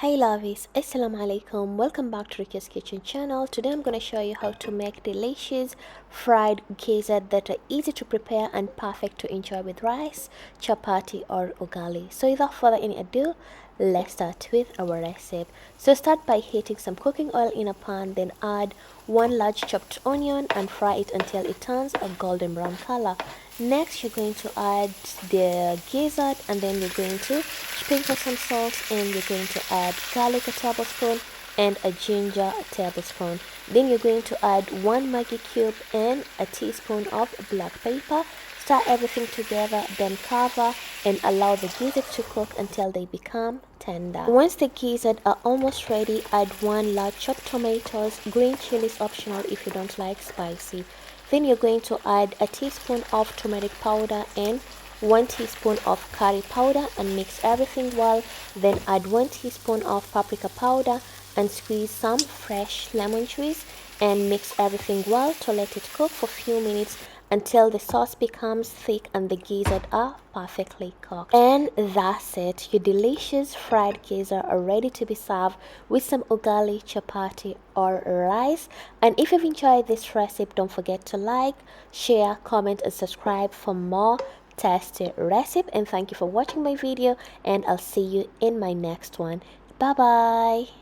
Hey lovies, assalamu alaikum. Welcome back to Rika's Kitchen channel. Today I'm going to show you how to make delicious fried gizzards that are easy to prepare and perfect to enjoy with rice, chapati or ugali. So without further any ado, let's start with our recipe. So start by heating some cooking oil in a pan, then add one large chopped onion and fry it until it turns a golden brown color. Next, you're going to add the gizzard, and then you're going to sprinkle some salt, and you're going to add garlic a tablespoon and a ginger a tablespoon. Then you're going to add one Maggi cube and a teaspoon of black pepper. Stir everything together, then cover and allow the gizzards to cook until they become tender. Once the gizzards are almost ready, add one large chopped tomatoes. Green chili is optional if you don't like spicy. Then you're going to add a teaspoon of turmeric powder and 1 teaspoon of curry powder and mix everything well. Then add 1 teaspoon of paprika powder and squeeze some fresh lemon juice and mix everything well to let it cook for a few minutes until the sauce becomes thick and the gizzards are perfectly cooked. And that's it. Your delicious fried gizzards are ready to be served with some ugali, chapati or rice. And if you've enjoyed this recipe, don't forget to like, share, comment and subscribe for more tasty recipe. And thank you for watching my video, and I'll see you in my next one. Bye bye.